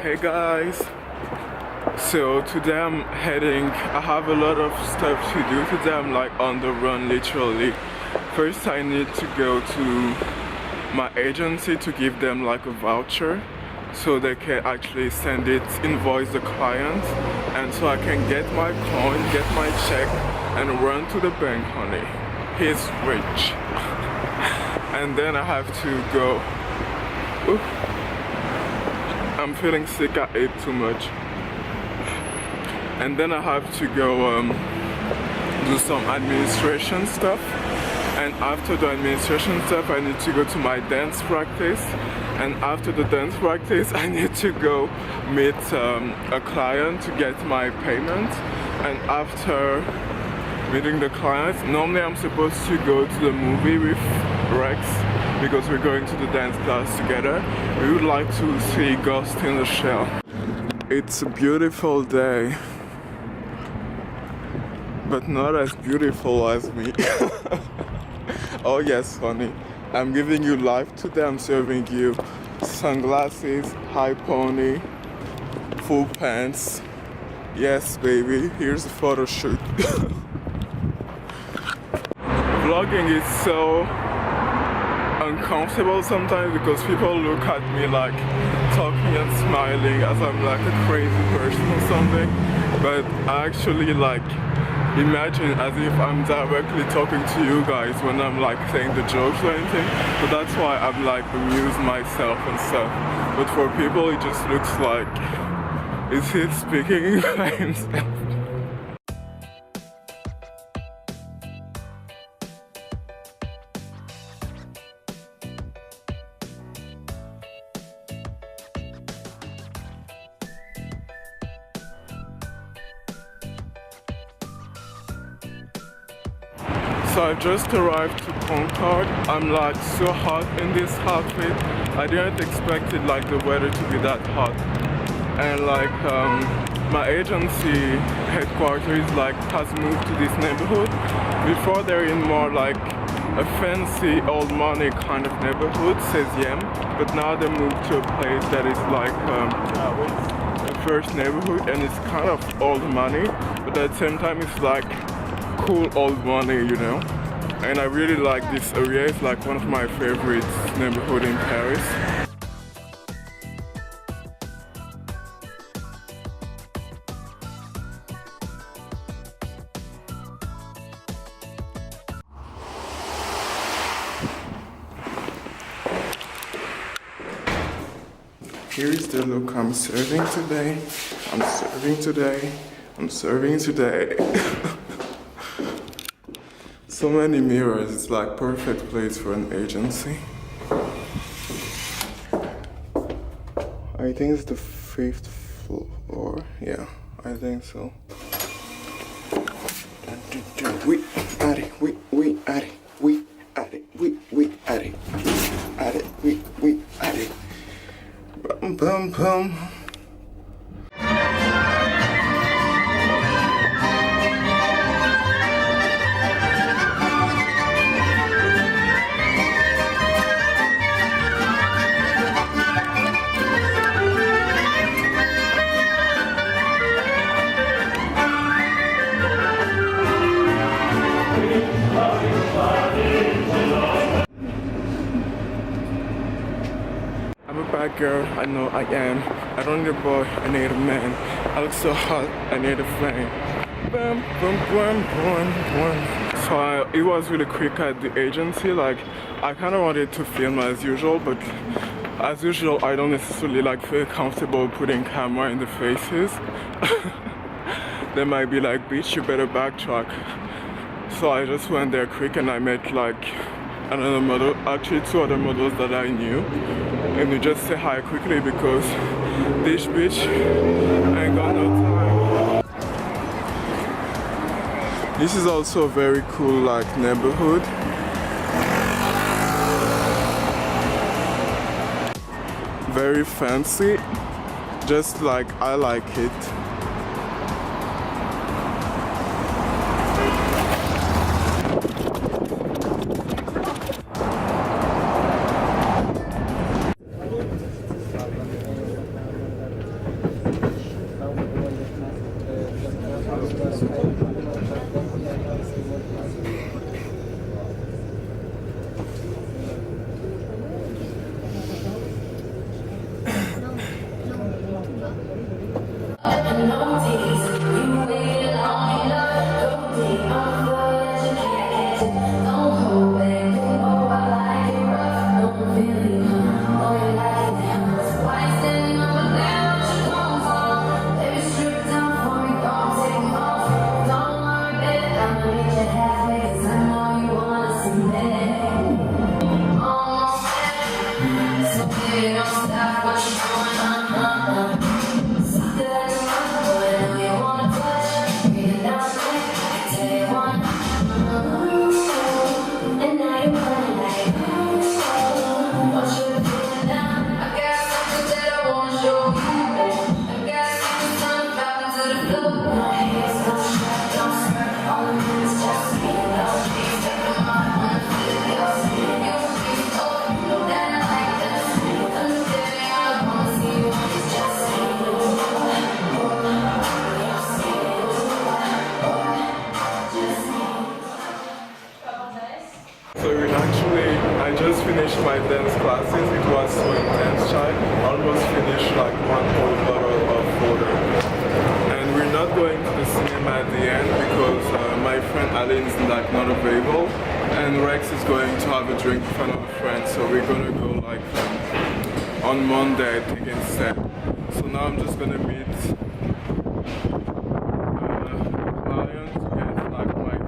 Hey guys, so today I have a lot of stuff to do today. I'm like on the run literally. First I need to go to my agency to give them like a voucher so they can actually send it, invoice the client, and so I can get my coin, get my check and run to the bank, honey. He's rich. And then I have to go. Oof. I'm feeling sick, I ate too much. And then I have to go do some administration stuff. And after the administration stuff, I need to go to my dance practice. And after the dance practice, I need to go meet a client to get my payment. And after meeting the client, normally I'm supposed to go to the movie with Rex because we're going to the dance class together. We would like to see Ghost in the Shell. It's a beautiful day, but not as beautiful as me. Oh yes, honey, I'm giving you life today. I'm serving you sunglasses, high pony, full pants. Yes, baby, here's a photo shoot. Vlogging is so uncomfortable sometimes because people look at me like talking and smiling as I'm like a crazy person or something, but I actually like imagine as if I'm directly talking to you guys when I'm like saying the jokes or anything, so that's why I'm like amuse myself and stuff. But for people it just looks like, is he speaking by himself? So I just arrived to Concord. I'm like so hot in this outfit. I didn't expect it like the weather to be that hot. And like my agency headquarters like has moved to this neighborhood. Before they're in more like a fancy old money kind of neighborhood, 16e, but now they moved to a place that is like the first neighborhood and it's kind of old money, but at the same time it's like cool old money, you know. And I really like this area. It's like one of my favorite neighborhood in Paris. Here is the look I'm serving today. I'm serving today. I'm serving today. So many mirrors, it's like perfect place for an agency. I think it's the 5th floor, yeah, I think so. We at it, we at it, we at it, we at it, at it, we at it. Bum bum bum. Girl, I know I am. I don't need a boy, I need a man. I look so hot, I need a flame. Bam, boom, boom, boom, boom. So it was really quick at the agency. Like I kind of wanted to film as usual, but as usual I don't necessarily like feel comfortable putting camera in the faces. They might be like, bitch, you better backtrack. So I just went there quick and I met like another model, actually 2 other models that I knew, and we just say hi quickly because this bitch ain't got no time. This is also a very cool like neighborhood. Very fancy, just like I like it. I just finished my dance classes. It was so intense, child. Almost finished like one whole bottle of water. And we're not going to the cinema at the end because my friend Aline is like not available, and Rex is going to have a drink with another friend. So we're gonna go like on Monday, I think, instead. So now I'm just gonna meet clients to get like my food.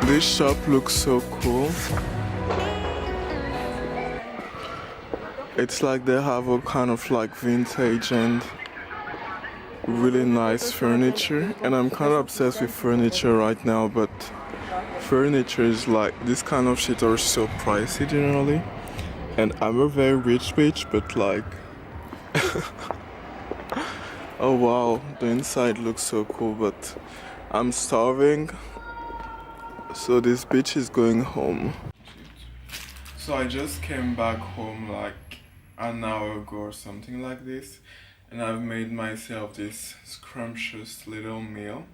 This shop looks so cool. It's like they have a kind of like vintage and really nice furniture, and I'm kind of obsessed with furniture right now, but furniture is like, this kind of shit are so pricey generally, and I'm a very rich bitch, but like oh wow, the inside looks so cool, but I'm starving. So this bitch is going home. So I just came back home like an hour ago or something like this, and I've made myself this scrumptious little meal,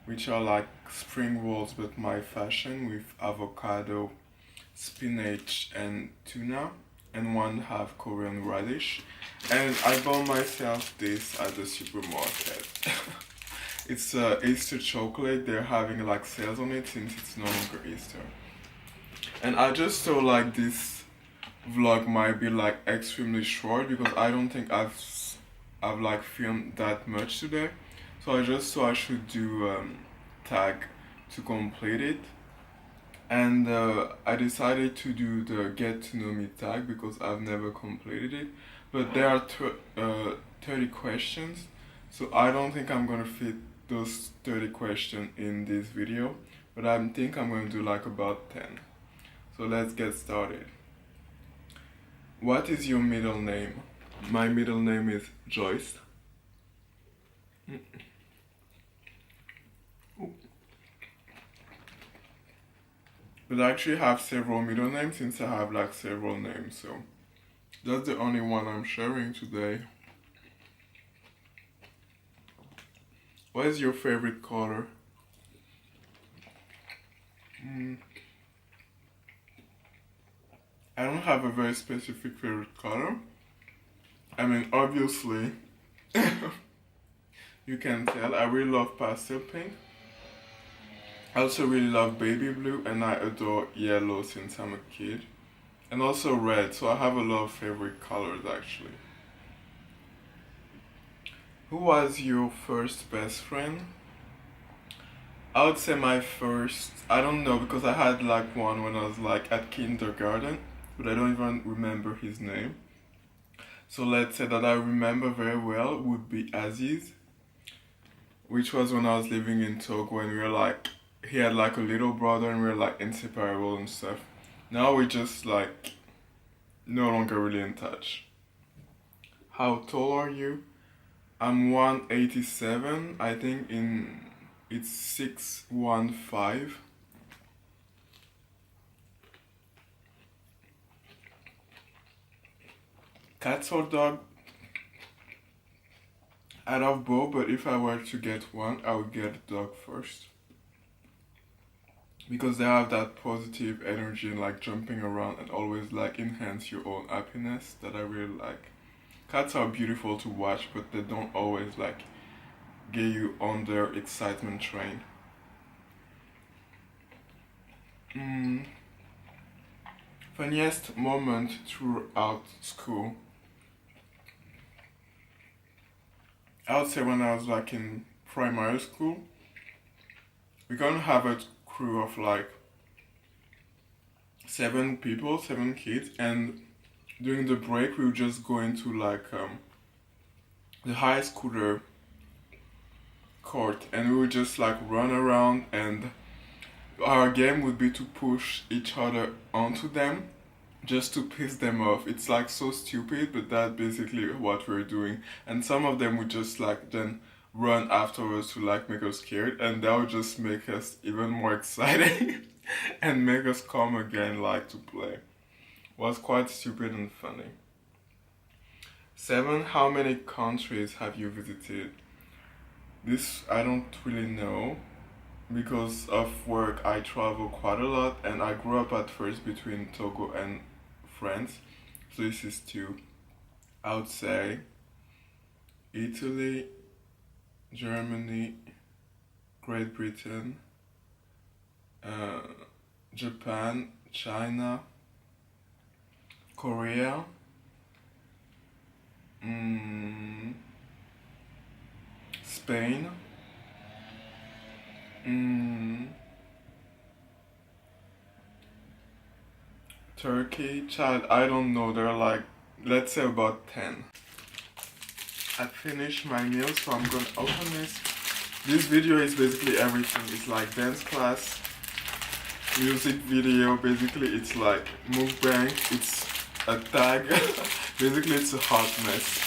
which are like spring rolls but my fashion, with avocado, spinach and tuna, and 1/2 Korean radish. And I bought myself this at the supermarket. It's Easter chocolate. They're having like sales on it since it's no longer Easter. And I just thought like this vlog might be like extremely short because I don't think I've like filmed that much today. So I just thought I should do tag to complete it. And I decided to do the get to know me tag because I've never completed it. But there are 30 questions. So I don't think I'm gonna fit those 30 questions in this video, but I think I'm going to do like about 10. So let's get started. What is your middle name? My middle name is Joyce. But I actually have several middle names since I have like several names, so that's the only one I'm sharing today. What is your favorite color? I don't have a very specific favorite color. I mean, obviously, you can tell I really love pastel pink. I also really love baby blue, and I adore yellow since I'm a kid. And also red, so I have a lot of favorite colors actually. Who was your first best friend? I would say my first, I don't know, because I had like one when I was like at kindergarten, but I don't even remember his name. So let's say that I remember very well would be Aziz, which was when I was living in Tokyo, and we were like, he had like a little brother and we were like inseparable and stuff. Now we just like no longer really in touch. How tall are you? I'm 187. I think it's 6'15". Cats or dog? I love both, but if I were to get one, I would get a dog first. Because they have that positive energy and like jumping around and always like enhance your own happiness that I really like. Cats are beautiful to watch, but they don't always like get you on their excitement train. Funniest moment throughout school? I would say when I was like in primary school, we're gonna have a crew of like 7 kids, and during the break we would just go into like the high schooler court, and we would just like run around, and our game would be to push each other onto them just to piss them off. It's like so stupid, but that's basically what we're doing. And some of them would just like then run afterwards to like make us scared, and that would just make us even more excited and make us come again like to play. It was quite stupid and funny. 7. How many countries have you visited? This I don't really know. Because of work I travel quite a lot, and I grew up at first between Togo and France, so this is 2. I would say Italy, Germany, Great Britain, Japan, China, Korea, Spain, Turkey, Chad, I don't know, there are like, let's say about 10. I finished my meal, so I'm gonna open this. This video is basically everything. It's like dance class, music video, basically it's like mukbang, it's a tag, basically it's a hot mess.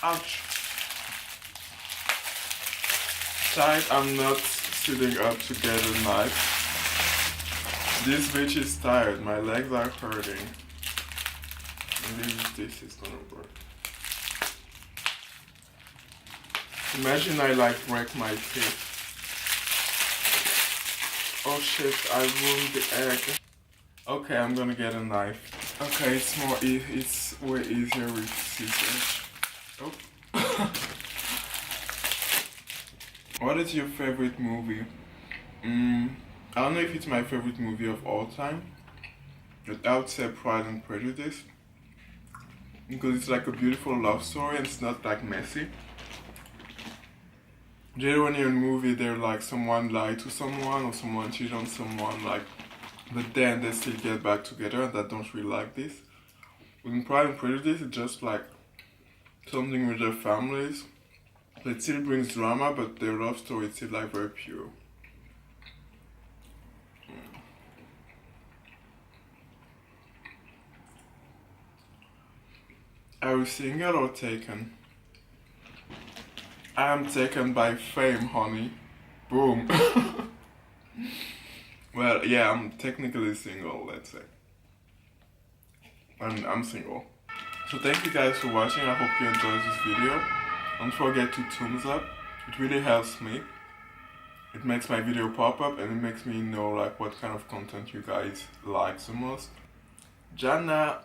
Ouch. Tired, I'm not sitting up to get a knife. This bitch is tired, my legs are hurting. Maybe this is gonna work. Imagine I like break my teeth. Oh shit, I ruined the egg. Okay, I'm gonna get a knife. Okay, it's way easier with scissors. Oh. What is your favorite movie? I don't know if it's my favorite movie of all time, but I would say Pride and Prejudice, because it's like a beautiful love story and it's not like messy. Generally when you're in a movie, they're like someone lied to someone or someone cheated on someone, like, but then they still get back together, and I don't really like this. In Pride and Prejudice, it's just like something with their families. It still brings drama, but their love story is still like very pure. Are you single or taken? I am taken by fame, honey. Boom. Well, yeah, I'm technically single, let's say. I'm single. So thank you guys for watching. I hope you enjoyed this video. Don't forget to thumbs up. It really helps me. It makes my video pop up, and it makes me know like what kind of content you guys like the most. Jana.